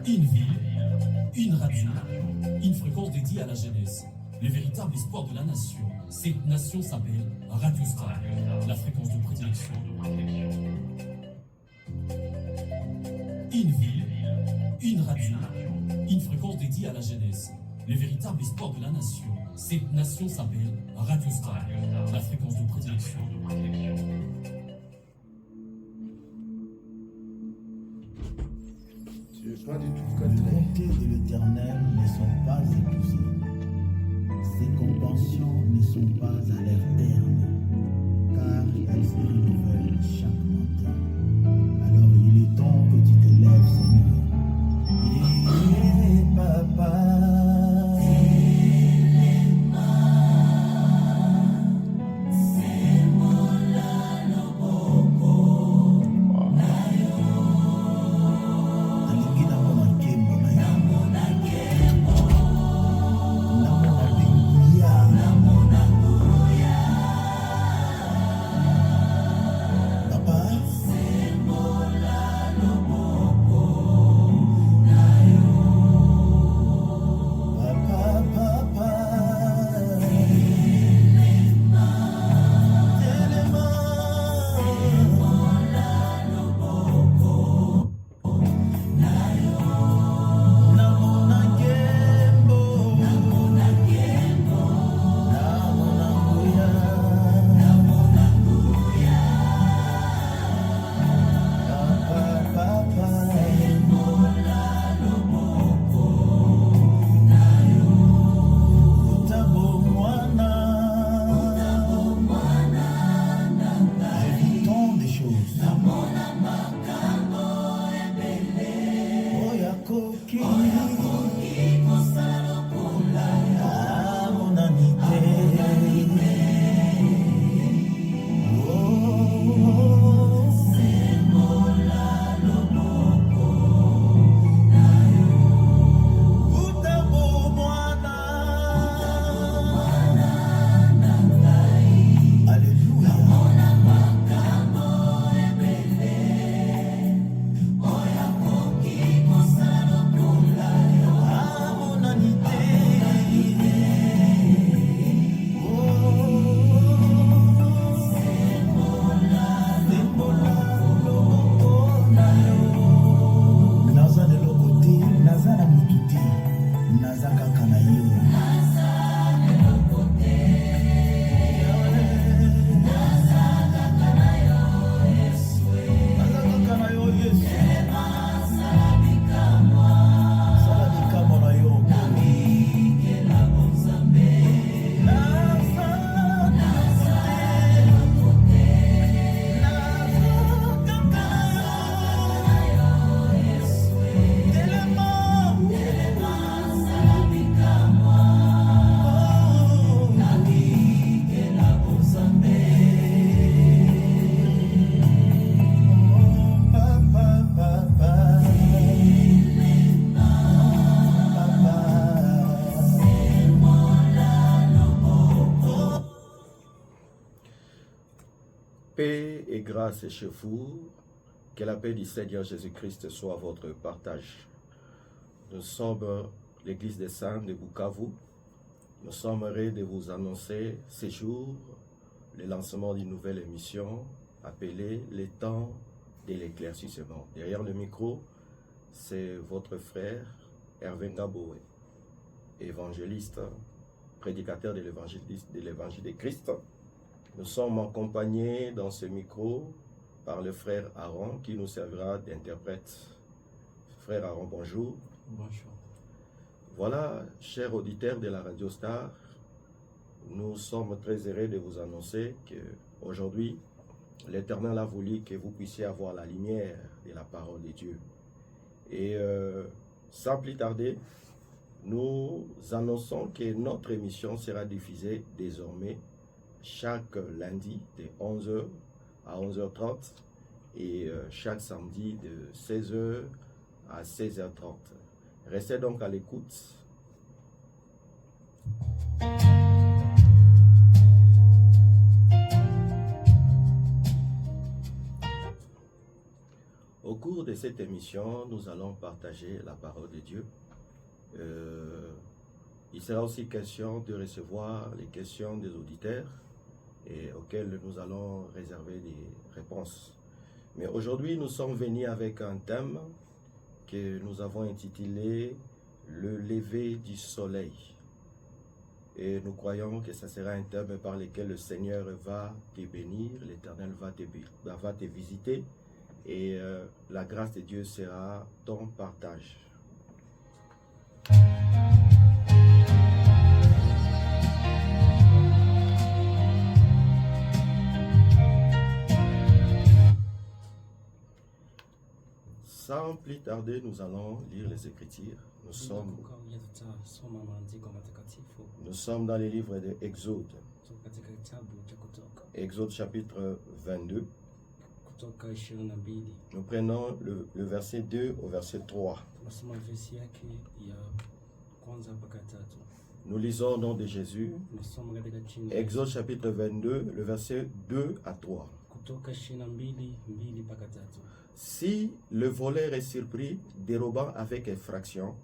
Une ville, une radio, une fréquence dédiée à la jeunesse. Le véritable espoir de la nation. Cette nation s'appelle Radio Star, la fréquence de prédilection. Une ville, une radio, une fréquence dédiée à la jeunesse. Le véritable espoir de la nation. Cette nation s'appelle Radio Star, la fréquence de prédilection. Pas du tout Les bontés de l'Éternel ne sont pas épuisées. Ses compassions ne sont pas à leur terme, car elles se renouvellent chaque matin. Alors il est temps que tu te lèves, Seigneur. Et papa. Paix et grâce chez vous, que la paix du Seigneur Jésus-Christ soit votre partage. Nous sommes l'Église des Saints de Bukavu. Nous sommes heureux de vous annoncer ce jour le lancement d'une nouvelle émission appelée « Les temps de l'éclaircissement ». Derrière le micro, c'est votre frère Hervé Ngaboué, évangéliste, prédicateur de l'évangile de Christ. Nous sommes accompagnés dans ce micro par le frère Aaron qui nous servira d'interprète. Frère Aaron, bonjour. Bonjour. Voilà, chers auditeurs de la Radio Star, nous sommes très heureux de vous annoncer qu'aujourd'hui, l'Éternel a voulu que vous puissiez avoir la lumière de la parole de Dieu. Et sans plus tarder, nous annonçons que notre émission sera diffusée désormais chaque lundi de 11h à 11h30 et chaque samedi de 16h à 16h30. Restez donc à l'écoute. Au cours de cette émission, nous allons partager la parole de Dieu. Il sera aussi question de recevoir les questions des auditeurs et auxquelles nous allons réserver des réponses. Mais aujourd'hui, nous sommes venus avec un thème que nous avons intitulé « Le lever du soleil ». Et nous croyons que ce sera un thème par lequel le Seigneur va te bénir, l'Éternel va te visiter et la grâce de Dieu sera ton partage. Sans plus tarder, nous allons lire les Écritures. Nous sommes dans les livres de Exode. Exode chapitre 22. Nous prenons le verset 2 au verset 3. Nous lisons au nom de Jésus. Exode chapitre 22, le verset 2 à 3. Si le voleur est surpris dérobant avec effraction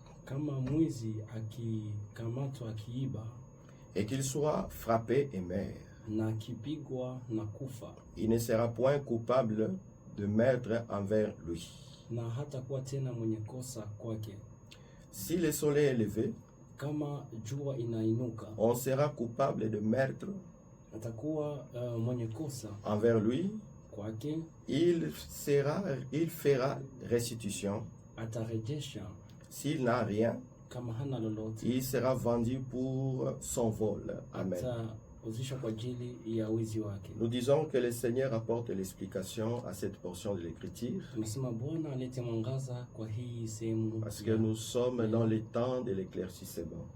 et qu'il soit frappé et meurt, il ne sera point coupable de meurtre envers lui. Si le soleil est levé, on sera coupable de meurtre envers lui. Il fera restitution. S'il n'a rien, il sera vendu pour son vol. Amen. Nous disons que le Seigneur apporte l'explication à cette portion de l'Écriture parce que nous sommes dans le temps de l'éclaircissement.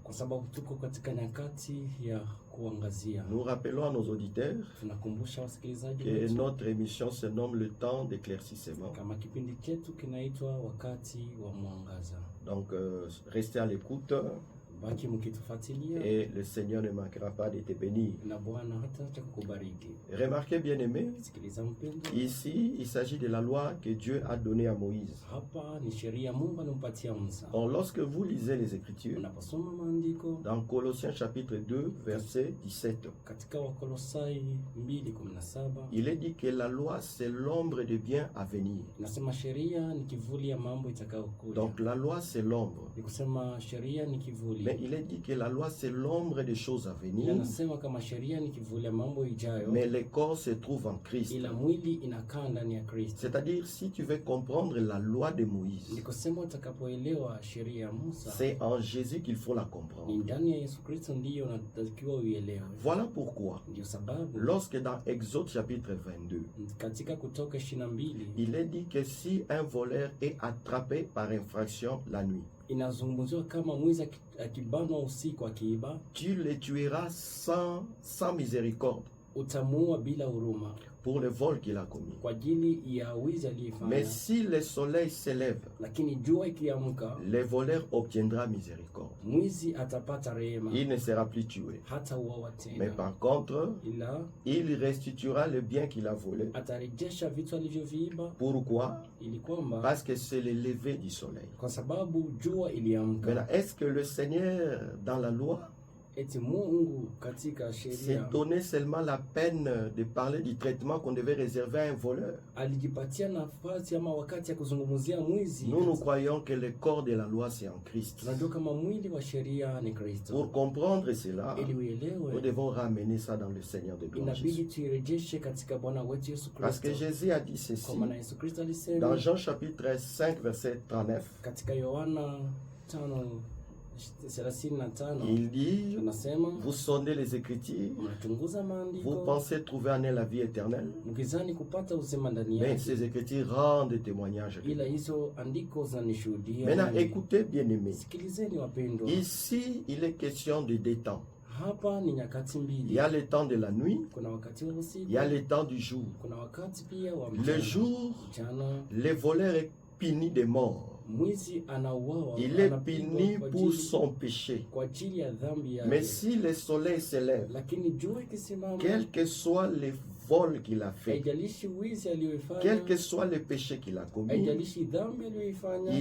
Nous rappelons à nos auditeurs que notre émission se nomme le temps d'éclaircissement. Donc, restez à l'écoute et le Seigneur ne manquera pas de te bénir. Remarquez, bien aimé, ici il s'agit de la loi que Dieu a donnée à Moïse. Donc, lorsque vous lisez les Écritures, dans Colossiens chapitre 2, verset 17, il est dit que la loi c'est l'ombre de bien à venir. Donc la loi c'est l'ombre. Mais il est dit que la loi c'est l'ombre des choses à venir. Mais le corps se trouve en Christ. C'est-à-dire, si tu veux comprendre la loi de Moïse, c'est en Jésus qu'il faut la comprendre. Voilà pourquoi, lorsque dans Exode chapitre 22, il est dit que si un voleur est attrapé par infraction la nuit, tu le tueras sans miséricorde pour le vol qu'il a commis. Mais si le soleil s'élève, le voleur obtiendra miséricorde. Il ne sera plus tué. Mais par contre, il restituera le bien qu'il a volé. Pourquoi? Parce que c'est le lever du soleil. Maintenant, est-ce que le Seigneur, dans la loi, s'est donné seulement la peine de parler du traitement qu'on devait réserver à un voleur? Nous croyons que le corps de la loi c'est en Christ. Pour comprendre cela, nous devons ramener ça dans le Seigneur de gloire Jésus. Parce que Jésus a dit ceci dans Jean chapitre 5 verset 39. Il dit, vous sondez les Écritures, vous pensez trouver en elles la vie éternelle, mais ces Écritures rendent témoignage. Maintenant, écoutez bien aimés, ici il est question de deux temps. Il y a le temps de la nuit, il y a le temps du jour. Le jour, le voleur est puni de mort. Il est puni pour son péché. Mais si le soleil s'élève, quel que soit le vol qu'il a fait, haijalishi wizi aliyoifanya, quel que soit le péché qu'il a commis, haijalishi dhambi aliyoifanya,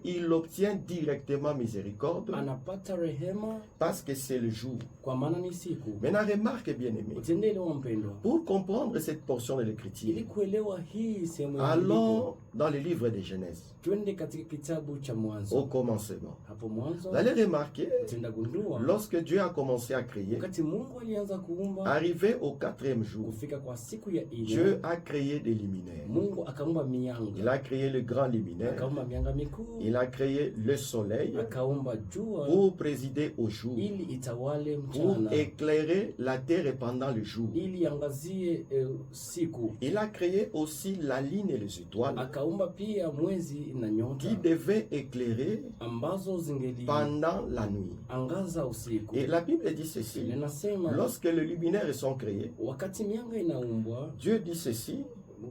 il obtient directement miséricorde anapata rehema parce que c'est le jour. kwa maana ni siku. Maintenant, remarque bien aimé, Utendelewa mpendwa, pour comprendre cette portion de ili l'écriture, kuelewa hii sehemu ya allons dans le livre de Genèse, twende katika kitabu cha au Mwanzo. commencement. Hapo mwanzo Vous allez remarquer, utendagundua lorsque Dieu a commencé à créer, wakati Mungu alianza kuumba, arrivé au 4e jour, kufika kwa siku ya Dieu ine, a créé des luminaires. Mungu akaumba Il mianga, a créé le grand luminaire, akaumba mianga mikuu, il a créé le soleil akaumba jua pour présider au jour, ili itawale pour mchana, éclairer la terre pendant le jour. ili angazie siku. Il a créé aussi la lune et les étoiles Akaumba pia mwezi na nyota qui devaient éclairer ambazo zingeli pendant la nuit. angaza usiku. Et la Bible dit ceci, Linasema lorsque les luminaires sont créés, wakati mianga inaumbwa, Dieu dit ceci,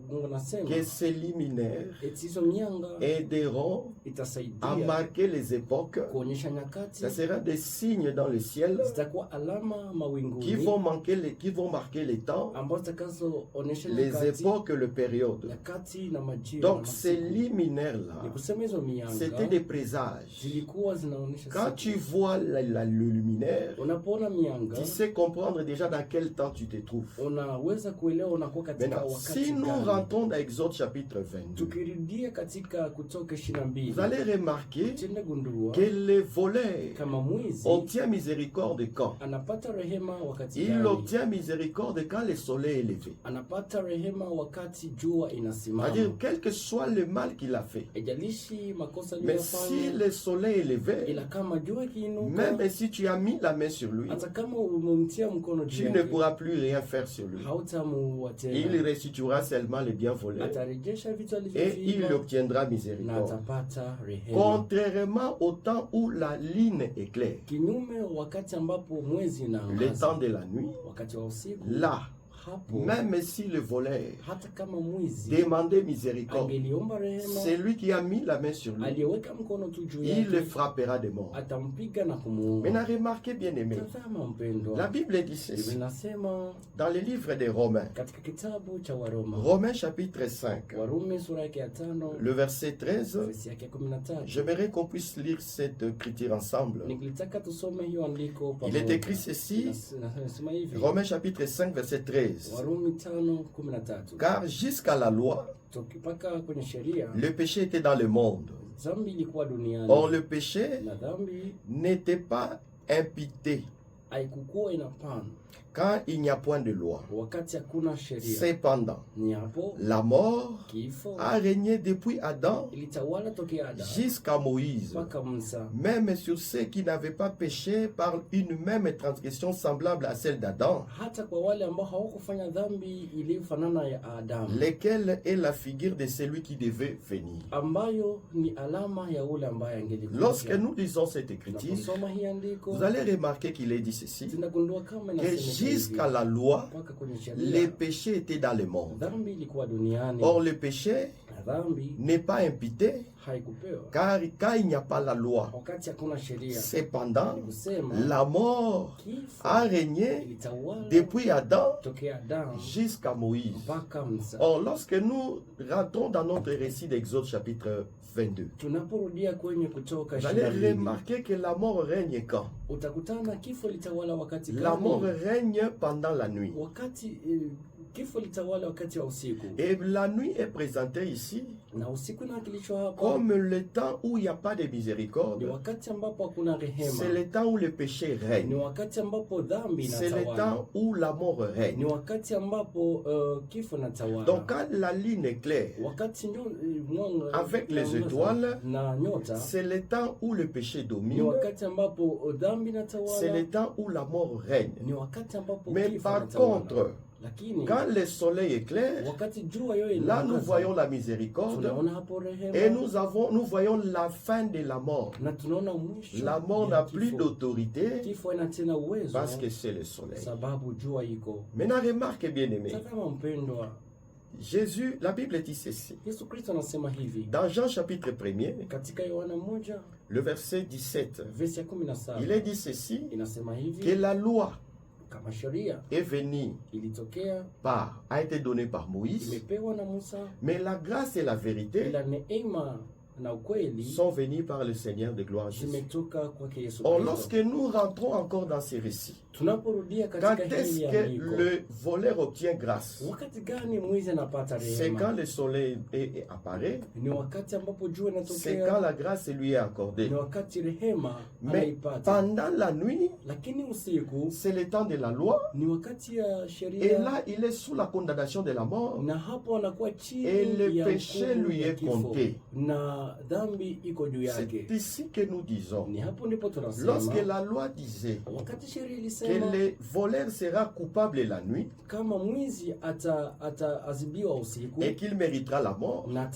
Mungu anasema que ces luminaires eti hizo mianga aideront à itasaidia marquer les époques. kuonyesha nyakati, Ça sera des signes dans le ciel zitakuwa alama qui mawinguni vont marquer les temps, ambazo zitakazoonyesha les nyakati, époques, le période. nyakati na majira. Donc na ces masiku. luminaires-là, Ni kusema hizo c'était mianga des présages. zilikuwa zinaonyesha Quand tu siku. vois le luminaire, Unapoona mianga tu sais comprendre déjà dans quel temps tu te trouves. unaweza kuelewa unakuwa katika Maintenant, wakati si nous gani. rentrons dans Exode chapitre 22, Tukirudia katika Kutoka 22, vous allez remarquer tenda gundua que le voleur kama mwizi obtient miséricorde quand? anapata rehema wakati Il gani? obtient miséricorde quand le soleil est levé. Anapata rehema wakati jua inasimama. C'est-à-dire, quel que soit le mal qu'il a fait, Haijalishi makosa mais si aliyofanya, le soleil est levé, ila kama jua ikiinuka, même si tu as mis la main sur lui, hata kama umemtia mkono juu tu ne yake, pourras plus rien faire sur lui. hautamuua Il tena, restituera seulement les biens volés atarejesha vitu et il alivyoviiba obtiendra na miséricorde. atapata rehema. Contrairement au temps où la lune éclaire, Kinyume wakati ambapo mwezi le inaangaza, temps de la nuit, wakati wa usiku, là, hapo même si le voleur hata kama mwizi demandait miséricorde, angeliomba rehema, celui qui a mis la main sur lui, aliyeweka mkono tu juu il le yake frappera de mort. atampiga na kumuua. Maintenant, remarquez bien aimé, Tazama mpendwa, la Bible dit Biblia ceci inasema dans le livre des Romains, katika kitabu cha Waroma, Romains chapitre 5, Warumi sura yake ya 5 le verset 13. verse yake ya 13. J'aimerais qu'on puisse lire cette écriture ensemble. Nikilitaka tusome hiyo andiko Il est écrit ceci, Nasema hivi, Romains chapitre 5, verset 13. Warumi 5:13. Car jusqu'à la loi, Tukipaka kwenye sheria, le péché était dans le monde. dhambi ilikuwa duniani, Or, le péché na dhambi n'était pas impité haikukuwa inapana quand il n'y a point de loi. wakati hakuna sheria. Cependant, Ni hapo la mort kifo a régné depuis Adam ilitawala tokea Adamu jusqu'à Moïse, mpaka Musa, même sur ceux qui n'avaient pas péché par une même transgression semblable à celle d'Adam, hata kwa wale ambao hawakufanya dhambi iliyofanana ya Adamu, lesquels est la figure de celui qui devait venir. ambayo ni alama ya ule ambaye angelikuja. Lorsque nous lisons cette écriture, Tunaposoma hii andiko, vous allez remarquer qu'il est dit ceci, tunagundua kama que inasema jusqu'à la loi, mpaka kwenye les sheria péchés étaient dans le monde. dhambi ilikuwa duniani, Or, le péché na dhambi n'est pas impité, haikupewa car quand il n'y a pas la loi. wakati hakuna sheria. Cependant, Ni kusema la mort kifo a régné ilitawala depuis Adam tokea Adamu jusqu'à Moïse. mpaka Musa. Or, lorsque nous rentrons dans notre récit d'Exode chapitre 22, Tunaporudia kwenye Kutoka vous allez 22, remarquer que la mort règne quand? utakutana kifo litawala wakati La mort gani? règne pendant la nuit. Wakati kifo litawala wakati wa usiku, Et la nuit est présentée ici na usiku inawakilishwa hapa comme le temps où il n'y a pas de ni miséricorde. wakati ambapo hakuna rehema, C'est le temps où le péché ni règne. wakati ambapo dhambi C'est le inatawala, temps où la mort ni règne. wakati ambapo kifo inatawala. Donc quand la lune est claire, Wakati mwanga avec les unaangaza étoiles, na nyota, c'est le temps où le péché ni domine. wakati ambapo dhambi C'est inatawala, le temps où la mort règne. ni wakati ambapo Mais kifo par inatawala. contre, Lakini quand le soleil est clair, wakati jua yoyo là nous inaangaza, voyons la miséricorde tunaona hapo rehema, et nous voyons la fin de la mort. na tunaona mwisho. La mort ya n'a plus kifo. d'autorité Kifo ina tena uwezo parce que c'est le soleil. sababu jua iko. Maintenant, remarque bien aimé, Tazama mpendwa, Jésus, la Bible dit ceci. Yesu Kristo anasema hivi Dans Jean chapitre 1er, katika Yohana 1 le verset 17, verse ya 17, il est dit ceci, inasema que hivi la loi kama sheria est venu a été donné par Moïse, imepewa na Musa, mais la grâce et la vérité ila neema na ukweli sont venus par le Seigneur de gloire Jésus. zimetoka kwake Yesu Or, Kristo. lorsque nous rentrons encore dans ces récits, Tunaporudia quand katika est-ce hili ya que andiko, le voleur obtient grâce? wakati gani mwizi anapata C'est quand rehema? le soleil apparaît, Ni wakati ambapo jua c'est quand inatokea, la grâce lui est accordée. ni wakati rehema Mais anaipata. pendant la nuit, Lakini usiku c'est le temps de la loi, ni wakati ya et sheria, là, il est sous la condamnation de la mort, na hapo anakuwa chini et le ya péché hukumu lui ya est kifo, compté. na dhambi iko juu C'est yake. ici que nous disons, Ni hapo ndipo tunasema lorsque la loi disait wakati sheria que ilisema le voleur sera coupable la nuit kama mwizi ataadhibiwa usiku et qu'il méritera la mort, na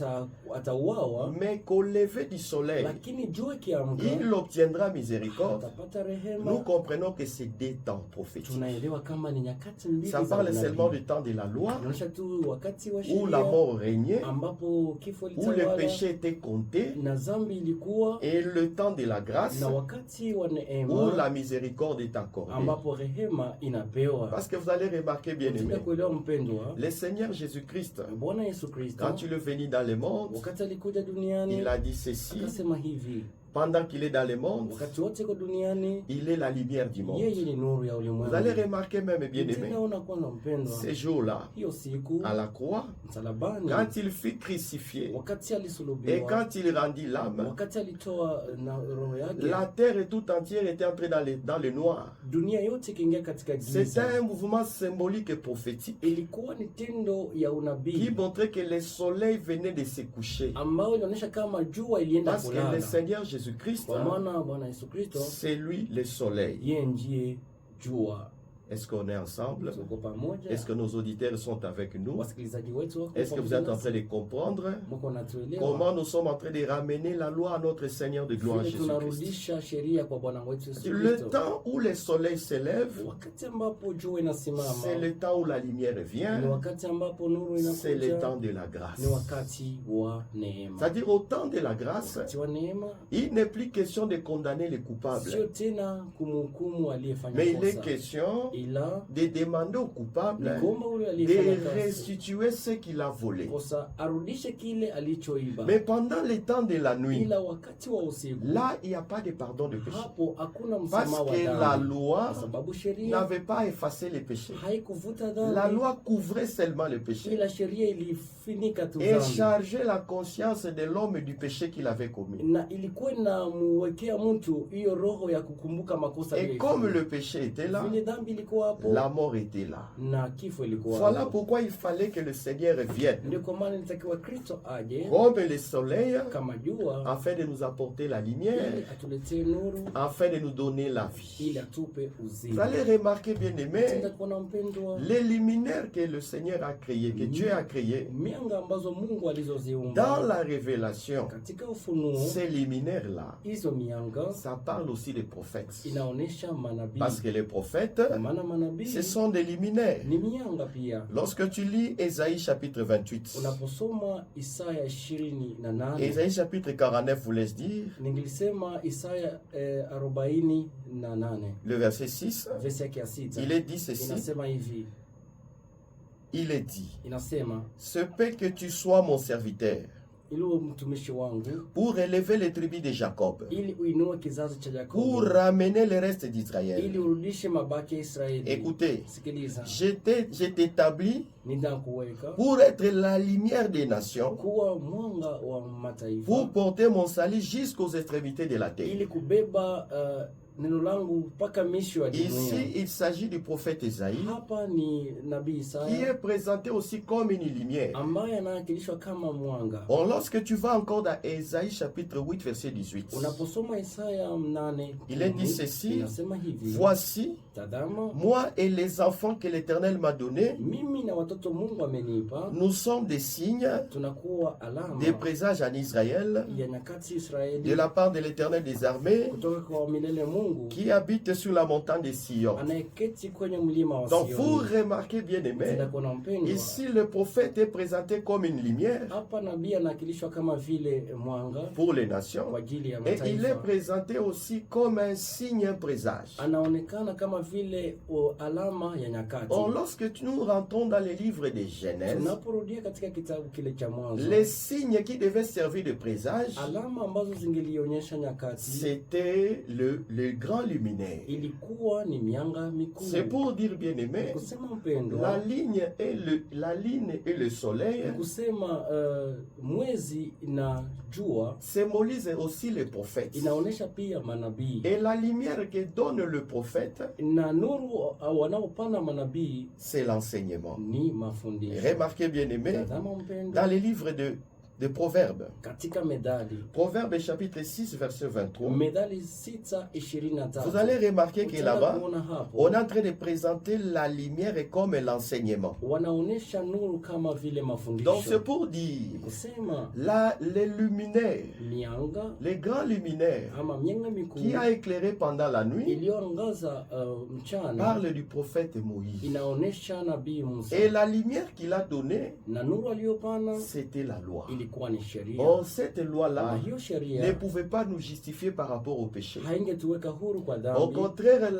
atauawa, mais qu'au lever du soleil, lakini jua ikiamka il obtiendra miséricorde, atapata nous rehema. comprenons que c'est des temps prophétiques. Tunaelewa kama ni nyakati mbili Ça za parle seulement unabii. du temps de la loi, Inaonyesha tu wakati wa où la sheria mort régnait, ambapo kifo où le litawala péché était compté, na dhambi ilikuwa, et le temps de la grâce, na wakati wa où neema la miséricorde est accordée. ambapo rehema inapewa. Parce que vous allez remarquer, bien aimé, Tunataka kuelewa mpendwa, le Seigneur Jésus-Christ, Bwana Yesu Kristo quand il est venu dans le monde, wakati alikuja duniani il a dit ceci, akasema hivi, pendant qu'il est dans le monde, wakati wote iko duniani il est la lumière du monde. yeye ni nuru ya Vous ulimwengu. allez remarquer même, bien aimé, Tunaona kwanza mpendwa, ces jours-là, hiyo siku à la croix, msalabani, quand il fut crucifié, wakati et alisulubiwa, quand il rendit l'âme, wakati alitoa na roho yake, la terre tout entière était entrée dans le noir. dunia yote ikiingia katika C'était giza. un mouvement symbolique et prophétique Ilikuwa ni tendo ya qui unabii montrait que le soleil venait de se coucher. ambayo inaonyesha kama jua ilienda Parce que le kulala, Seigneur Jésus-Christ, kwa maana Bwana Yesu Kristo c'est lui le soleil. yeye ndiye jua. Est-ce qu'on est ensemble? Tuko pamoja, Est-ce que nos auditeurs sont avec nous? wasikilizaji wetu wako Est-ce que vous êtes en train de comprendre mko natuelewa comment nous sommes en train de ramener la loi à notre Seigneur de gloire vile Jésus-Christ? tunarudisha sheria kwa Bwana wetu Yesu Le Kristo. temps où le soleil s'élève, Wakati ambapo jua inasimama c'est le temps où la lumière ni vient, wakati ambapo nuru c'est le inakuja, temps de la grâce. ni wakati wa neema. C'est-à-dire au temps de la grâce, Wakati wa neema il n'est plus question de condamner les coupables, sio tena kumhukumu aliyefanya mais il est kosa, question ila de demander au ni coupable kuomba ule aliyefanya de kosa restituer ce qu'il a volé. kosa arudishe kile alichoiba. Mais pendant le temps de la nuit, Ila wakati wa usiku là, il n'y a pas de pardon de péché. hapo hakuna Parce msamaha wa que la dhambi, loi kwa sababu sheria n'avait pas effacé les péchés. haikuvuta La dhambi, loi couvrait seulement le péché ila sheria ilifunika tu et dhambi chargeait la conscience de l'homme du péché qu'il avait commis. na ilikuwa inamuwekea mtu hiyo roho ya kukumbuka makosa Et aliyofanya. comme le péché était là, Vile dhambi ilikuwa hapo la mort était là. na kifo ilikuwa Voilà hapo. pourquoi il fallait que le Seigneur vienne, Ndio kwa maana nitakiwa Kristo aje comme le soleil, kama jua afin de nous apporter la ili lumière, atuletee nuru, afin de nous donner la vie. ili atupe Vous uzima. allez remarquer, bien aimé, Tenda kuona mpendwa, les luminaires que le Seigneur a créés, que Dieu a créés, mianga ambazo Mungu dans alizoziumba la révélation, katika ufunuo, ces luminaires-là, hizo mianga ça parle aussi des prophètes. inaonesha manabii, Parce que les prophètes, kwa maana manabii ce sont des luminaires. ni mianga pia. Lorsque tu lis Ésaïe chapitre 28, Unaposoma Isaya 28, Ésaïe chapitre 49 vous laisse dire, ningilisema Isaya 48 le verset 6, verse yake ya 6 il est dit ceci, inasema hivi, il est dit, inasema se peut que tu sois mon serviteur, ili uwe mtumishi wangu, pour élever les tribus de Jacob, ili uinue kizazi cha pour Yakobo, ramener le reste ili d'Israël. urudishe mabaki ya Israeli. Écoutez, Sikiliza, je t'établis nitakuweka pour être la lumière des nations, kuwa mwanga wa mataifa, pour porter mon salut jusqu'aux extrémités de la terre. ili kubeba neno langu mpaka misho ya Ici, dunia. il s'agit du prophète Ésaïe, Hapa ni nabii qui Isaya est présenté aussi comme une lumière. ambaye anawakilishwa kama mwanga. Or, lorsque tu vas encore dans Ésaïe chapitre 8, verset 18, Unaposoma Isaya 8, il est dit ceci, inasema hivi, voici, tazama, moi et les enfants que l'Éternel m'a donnés, mimi na watoto Mungu amenipa, nous sommes des signes, tunakuwa alama des présages en Israël, ya nyakati de Israeli la part de l'Éternel des armées, kutoka kwa milele Mungu Mungu qui habite sur la montagne de Sion. anayeketi kwenye mlima wa Donc vous Sioni. remarquez bien aimé, Tenda kuona mpendwa, ici le prophète est présenté comme une lumière hapa nabii anakilishwa kama vile mwanga pour les nations. kwa ajili ya Et il est mataifa. présenté aussi comme un signe, un présage. Anaonekana kama vile alama ya nyakati. Or, lorsque nous rentrons dans les livres de Genèse, Tunaporudia katika kitabu kile cha Mwanzo, les signes qui devaient servir de présage, alama ambazo zingelionyesha nyakati c'était le grand luminaire. ilikuwa ni mianga mikuu. C'est pour dire, bien aimé, Kusema mpendwa, la ligne et le soleil kusema mwezi na jua symbolisent aussi les prophètes. inaonesha pia manabii, Et la lumière que donne le prophète, na nuru wanaopana manabii c'est l'enseignement. ni mafundisho. Remarquez, bien aimé, Tazama mpendwa, dans les livres de Proverbes, katika Methali, Proverbes chapitre 6, verset 23, Methali 6:23, vous allez remarquer que utaenda là-bas, kuona hapo on est en train de présenter la lumière comme l'enseignement. wanaonesha nuru kama vile Donc mafundisho. c'est pour dire, Kusema les luminaires, mianga les grands luminaires ama mianga mikuu qui a éclairé pendant la nuit, iliyoangaza mchana parle du prophète Moïse. inaonesha nabii Musa, Et la lumière qu'il a donnée, na nuru aliyopana c'était la loi. ilikuwa ni sheria. Or, cette Na loi-là hiyo ne sheria pouvait pas nous justifier par rapport au péché. haingetuweka huru kwa Au dhambi, contraire,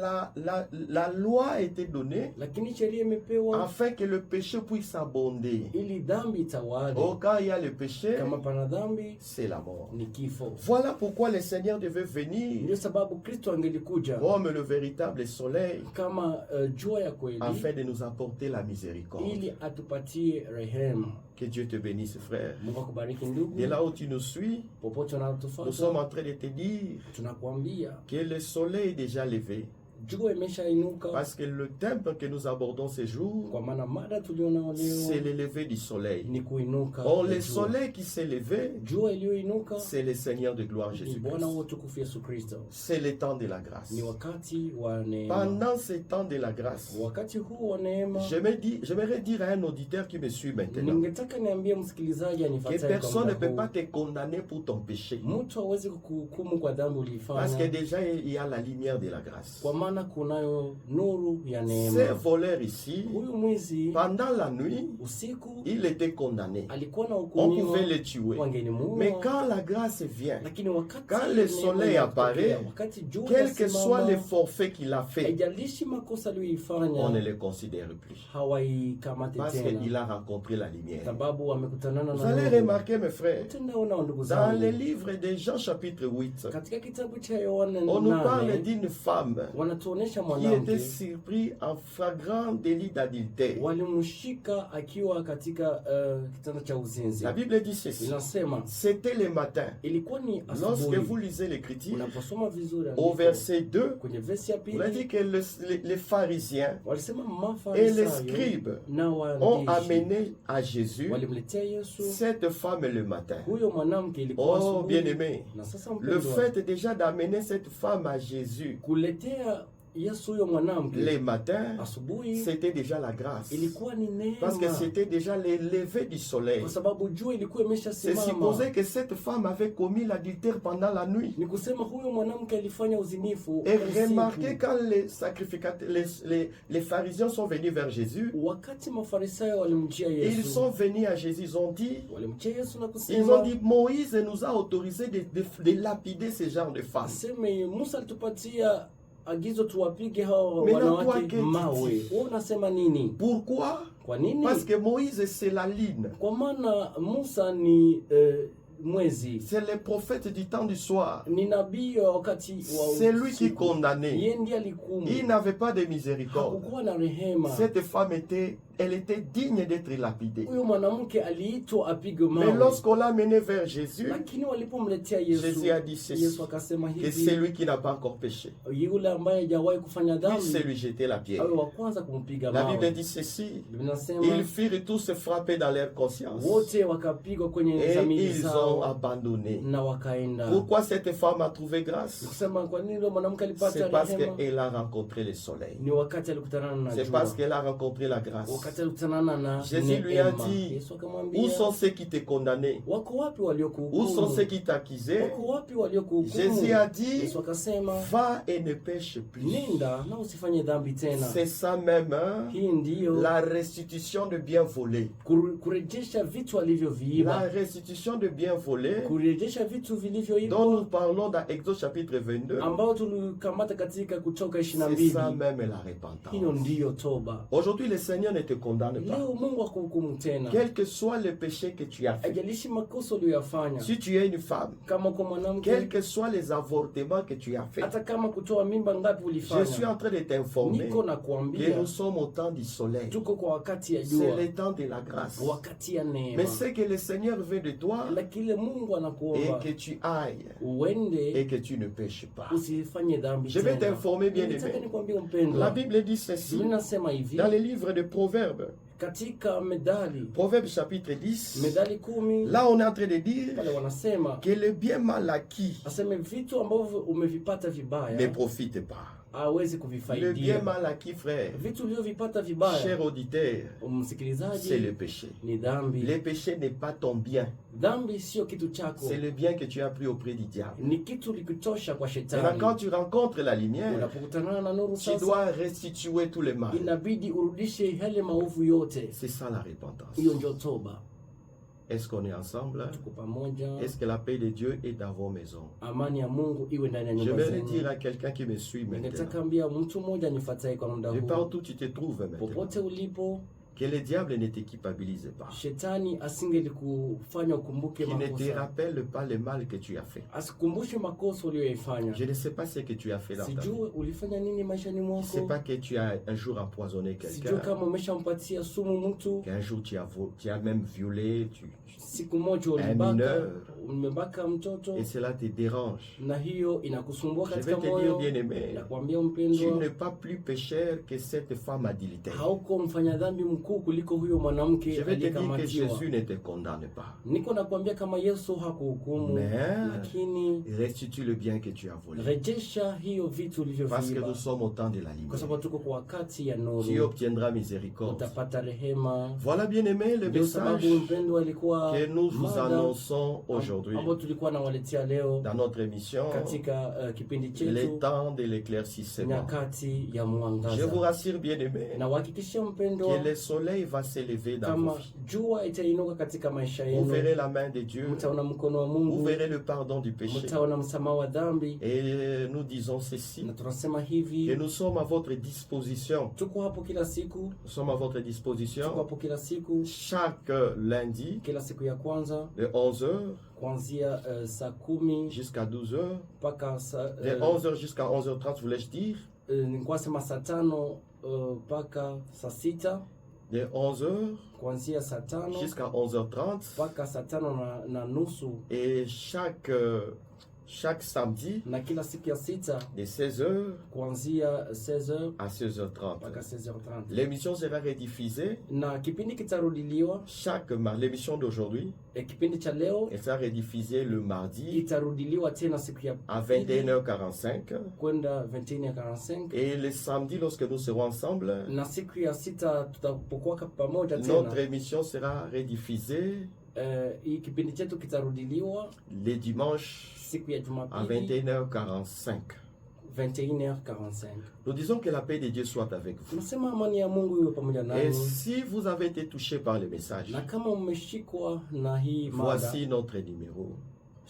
la loi a été donnée lakini sheria imepewa afin que le péché puisse abonder. ili dhambi itawale. Or, quand il y a le péché, Kama pana dhambi c'est la mort. ni kifo. Voilà pourquoi le Seigneur devait venir Ndio sababu Kristo angelikuja comme le véritable soleil kama jua ya kweli afin de nous apporter la miséricorde. ili atupatie rehema. Que Dieu te bénisse, frère. Mungu akubariki ndugu, Et là où tu nous suis, popote nous sommes unatufuata, en train de te dire tunakuambia que le soleil est déjà levé. jua imeshainuka, Parce que le thème que nous abordons ces jours, kwa maana mada tulionao c'est leo le lever du soleil. ni kuinuka. Or, kwa le jua. soleil qui s'est levé, Jua iliyoinuka c'est le Seigneur de gloire ni Jésus-Christ. Bwana wa utukufu Yesu Kristo. C'est le temps de la grâce. Ni wakati wa neema. Pendant ce temps de la grâce, Wakati huu wa neema, j'aimerais dire à un auditeur qui me suit maintenant ningetaka niambie msikilizaji que anifuataye kwa personne ne muda peut huu, pas te condamner pour ton péché. mtu hawezi kukuhukumu kwa dhambi Parce que uliifanya, déjà, il y a la lumière de la grâce. kwa maana kunayo nuru ya Ces neema. voleurs ici, Huyu mwizi pendant la nuit, usiku il était condamné. alikuwa na On hukumiwa, pouvait le tuer. wangelimuua. Mais quand la grâce vient, Lakini wakati quand le neema soleil inatokea, apparaît, wakati jua quel que inasimama, soit le forfait qu'il a fait, haijalishi makosa aliyoifanya, on ne le considère plus. hawaikamate Parce tena, qu'il a rencontré la lumière. sababu wamekutanana Vous na allez nuru. remarquer, mes frères, Tunaona ndugu dans le zangu, livre de Jean chapitre 8, katika kitabu cha Yohana on nous parle 8 d'une femme wanatuonesha qui mwanamke était surpris en flagrant délit d'adultère. walimshika akiwa katika kitanda cha uzinzi. La Bible dit ceci. Inasema C'était le matin. ilikuwa ni Lorsque vous asubuhi. lisez l'Écriture, Unaposoma vizuri au andiko, verset 2, kwenye versi ya on a dit pili que les pharisiens walisema et les Mafarisayo scribes na ont waandishi amené à Jésus walimletea Yesu cette femme le matin. huyo mwanamke. Ilikuwa Oh, asubuhi. bien-aimé, Na sasa le mpendwa, fait déjà d'amener cette femme à Jésus kuletea Yesu huyo mwanamke les matins, asubuhi c'était déjà la grâce. ilikuwa ni Parce que neema, c'était déjà le lever du soleil. kwa sababu jua ilikuwa C'est imeshasimama. supposé que cette femme avait commis l'adultère pendant la nuit. Ni kusema huyo mwanamke alifanya uzinifu Et usiku. remarquez quand les sacrificateurs, les pharisiens sont venus vers Jésus, Wakati Mafarisayo walimjia ils Yesu, sont venus à Jésus, ils ont dit, walimjia Yesu na ils ont kusema, dit, Moïse nous a autorisé de lapider ce genre de femmes. aseme Musa alitupatia agizo tuwapige hao Mais na toi, wanawake qu'est-ce mawe. que tu dis? Wewe unasema nini? Pourquoi? Kwa nini? Parce que Moïse, c'est la ligne. Kwa maana Musa ni mwezi, C'est le prophète du temps du soir. ni nabii wa wakati wa C'est lui qui usiku. condamnait. Yeye ndiye alikumu, Il n'avait pas de miséricorde. hakukuwa na rehema. Cette femme elle était digne d'être lapidée. Huyo mwanamke aliitwa apige Mais mawe, lorsqu'on l'a menée vers Jésus, lakini walipomletea Yesu, Jésus a dit ceci, Yesu akasema que hivi, celui qui n'a pas encore péché yule ambaye hajawahi kufanya puisse dhambi lui jeter la pierre. awe wa kwanza kumpiga La Bible mawe. dit ceci, Biblia inasema ils firent tous se frapper dans leur conscience. wote wakapigwa kwenye Et dhamiri ils zao, l'ont abandonné. na wakaenda. Pourquoi cette femme a trouvé grâce? Kusema kwa nini yule mwanamke alipata C'est parce rehema? qu'elle a rencontré le soleil. Ni wakati alikutana na C'est jua. parce qu'elle a rencontré la grâce. Wakati alikutana na Jésus lui a neema. dit, Yesu akamwambia, où sont ceux qui te condamnaient? wako wapi Où waliokuhukumu? sont ceux qui t'accusaient? Wako wapi waliokuhukumu? Jésus a dit, Yesu akasema, va et ne pêche plus. nenda na usifanye dhambi tena. C'est ça même, hein? Hii ndiyo La restitution de biens volés. kurejesha vitu La alivyoviiba, restitution de biens volés kurejesha vitu dont vilivyoibwa, nous parlons dans Exode chapitre 22. ambao tulikamata katika Kutoka C'est 22. ça même la Hiyo repentance. ndiyo toba. Aujourd'hui, le Seigneur ne te condamne pas. Leo Mungu akuhukumu tena, Quel que soit le péché que tu as fait. ajalishi makosa uliyoyafanya. Si tu es une femme, Kama kwa mwanamke, quels que soient les avortements que tu as fait, hata kama kutoa mimba ngapi je suis ulifanya, en train de t'informer niko na que kuambia nous sommes au temps du soleil. tuko kwa wakati ya C'est jua, le temps de la grâce. wakati ya neema. Mais c'est que le Seigneur veut de toi Lakini Mungu et anakuomba que tu ailles et uende que tu ne pêches pas. usifanye dhambi Je vais tena. t'informer, bien Nataka aimé. nikwambie mpendwa, La Bible dit ceci Biblia inasema hivi dans le livre de Proverbes, katika Methali, Proverbes chapitre 10. Methali 10, Là, on est en train de dire pale wanasema que le bien mal acquis aseme vitu ambavyo umevipata ne vibaya profite pas. hawezi Le bien kuvifaidia. mal acquis, frère, Vitu ulivyovipata cher vibaya, auditeur, c'est msikilizaji, le péché. ni dhambi. Le péché n'est pas ton bien. Dhambi sio kitu chako, C'est le bien que tu as pris auprès du diable. ni kitu likutosha kwa Maintenant, quand shetani. tu rencontres la lumière, Unapokutana na nuru tu sasa, dois restituer tout le mal. inabidi urudishe yale maovu yote. C'est ça la repentance. Hiyo ndio toba. Est-ce qu'on est ensemble? Tuko pamoja. Est-ce que la paix de Dieu est dans vos maisons? Amani ya Mungu iwe ndani ya nyumba J'aimerais dire zenu. à quelqu'un qui me suit Ningetaka maintenant, ambia mtu mmoja nifuataye kwa muda et huu, partout où tu te trouves maintenant, popote ulipo, que le diable ne t'équipabilise pas, shetani asingelikufanya ukumbuke qu'il ne te makosa, rappelle pas le mal que tu as fait. asikumbushe makosa uliyoifanya. Je ne sais pas ce que tu as fait dans ta vie. Sijui ulifanya nini maishani Je ne sais mwako, pas que tu as un jour empoisonné sijui quelqu'un, kama umeshampatia sumu mtu, qu'un jour tu as même violé, siku moja mineur. ulibaka, umebaka mtoto, et cela te dérange. na hiyo inakusumbua Je vais katika te dire, moyo. bien-aimé, Nakwambia tu mpendwa, n'es pas plus pécheur que cette femme adultère. hauko mfanya dhambi mkuu kuliko huyo mwanamke Je vais te dire que aliyekamatiwa. Jésus ne te condamne pas. Niko nakwambia kama Yesu hakuhukumu, Mais lakini restitue le bien que tu as volé. rejesha hiyo vitu Parce que ulivyoviiba, nous sommes au temps de la kwa lumière. sababu tuko kwa wakati ya Tu nuru, obtiendras miséricorde. utapata rehema. Voilà, bien-aimé, le Ndio sababu message mpendwa, alikuwa que nous vous mada annonçons aujourd'hui ambao tulikuwa nawaletea leo dans notre émission, katika kipindi le chetu temps de l'éclaircissement. nyakati ya Je vous mwangaza. rassure, bien-aimé, Na uhakikishia mpendwa, que le soleil va s'élever dans vos kama vies. jua itainuka katika maisha Vous yenu, verrez la main de Dieu, mtaona mkono wa vous Mungu, verrez le pardon du péché. mtaona msamaha wa dhambi. Et nous disons ceci, Na tunasema que hivi, nous sommes à votre disposition. tuko hapo kila siku, Nous sommes à votre tuko disposition hapo kila siku, chaque lundi kila siku ya kwanza de 11h kuanzia saa 10 jusqu'à 12h. mpaka De 11h jusqu'à 11h30, voulais-je dire. nilikuwa sema saa 5 mpaka saa 6, De 11h kuanzia saa 5 jusqu'à 11h30. mpaka saa 5 na nusu, Et chaque samedi, na kila siku ya 6 de 16h kuanzia 16h à 16h30. mpaka 16h30. L'émission sera rediffusée Na kipindi kitarudiliwa, l'émission d'aujourd'hui, kipindi cha leo elle sera rediffusée le mardi itarudiliwa tena siku ya à pili 21h45. kwenda 21:45, Et le samedi, lorsque nous serons ensemble, na siku ya 6 tutapokuwa pamoja notre tena. émission sera rediffusée Hii kipindi chetu kitarudiliwa les dimanches siku ya à Jumapili 21h45. 21h45. Nous disons que la paix de Dieu soit avec vous. Tunasema amani ya Mungu iwe pamoja Et nanyi, si vous avez été touché par le message, na kama mmeshikwa na hii mada, voici notre numéro.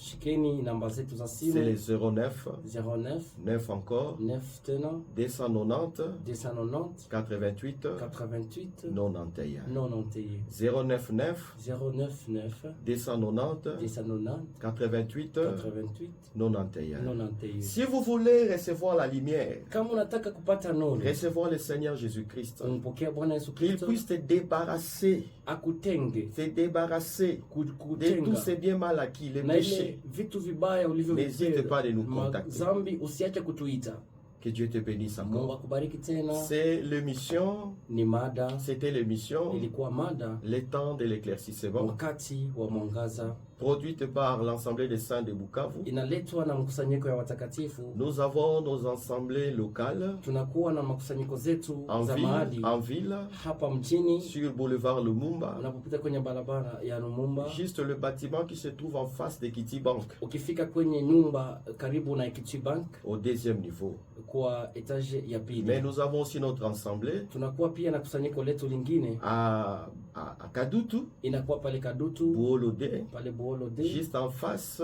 shikeni namba zetu za C'est simu le 09 09 9 encore 9 tena 290 290 88 88 91. 91 09 9 099 290 290 88 88 91. 91. Si vous voulez recevoir la lumière, Kama unataka kupata nuru, recevoir le Seigneur Jésus-Christ, umpokea Bwana Yesu qu'il Kristo, puisse te débarrasser, akutenge te débarrasser de tous kutenga ces biens mal acquis, les na péchés. ile vitu vibaya N'hésite pas de nous contacter. zambi, usiache kutuita. Que Dieu te bénisse Mungu encore. akubariki tena. C'est l'émission, Ni mada, c'était l'émission, ilikuwa mada le temps de l'éclaircissement. wakati wa mwangaza. produite par l'Assemblée des Saints de Bukavu. inaletwa na mkusanyiko ya watakatifu. Nous avons nos assemblées locales Tunakuwa na makusanyiko zetu za en mahali ville, hapa mjini, sur boulevard Lumumba, unapopita kwenye barabara ya Lumumba, juste le bâtiment qui se trouve en face d'Equity Bank, ukifika kwenye nyumba karibu na Equity Bank au deuxième niveau. kwa etage ya pili. Mais nous avons aussi notre assemblée Tunakuwa pia na kusanyiko letu lingine à Kadutu, inakuwa pale Kadutu, Boolode, pale Boolode, juste en face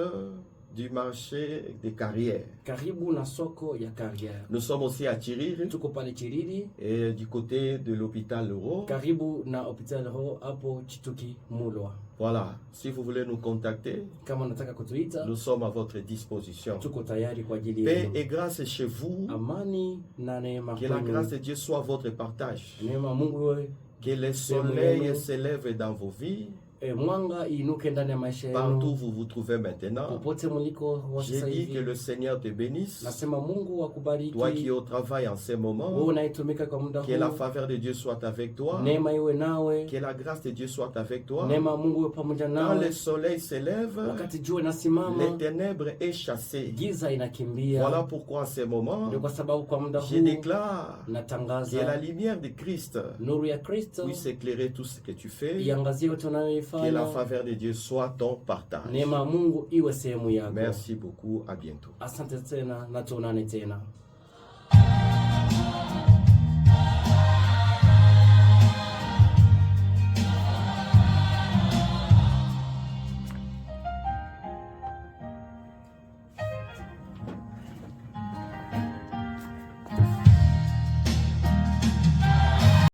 du marché des carrières. karibu na soko ya Carrière. Nous sommes aussi à Chiriri Tuko pale Chiriri, et du côté de l'hôpital Leroy. karibu na hospital ho hapo Chituki Mulwa. Voilà, si vous voulez nous contacter, Kama unataka kutuita, nous sommes à votre disposition. tuko tayari kwa ajili Paix yenu. et grâce chez vous, Amani na neema que la grâce kwenu. de Dieu soit votre partage, Neema Mungu iwe que les soleils s'élèvent dans vos vies, mwanga iinuke ndani ya maisha partout où yenu vous vous trouvez maintenant. popote mliko wa J'ai sasa dit que hivi. le Seigneur te bénisse, Nasema Mungu akubariki toi qui es au travail en ce wewe moment, unayetumika kwa muda que la huu. faveur de Dieu soit avec toi, Neema iwe nawe, que la grâce de Dieu soit avec toi. neema ya Mungu iwe pamoja Quand nawe. le soleil s'élève, Wakati jua les inasimama, ténèbres est chassées. giza inakimbia. Voilà pourquoi en ce moment, Ndio kwa sababu kwa muda je huu déclare que la natangaza lumière de Christ nuru ya Kristo puisse éclairer tout ce que tu fais, iangazie yote que la unayoifanya. faveur de Dieu soit ton partage. Neema ya Mungu iwe sehemu yako. Merci beaucoup, à bientôt. Asante tena na tuonane tena.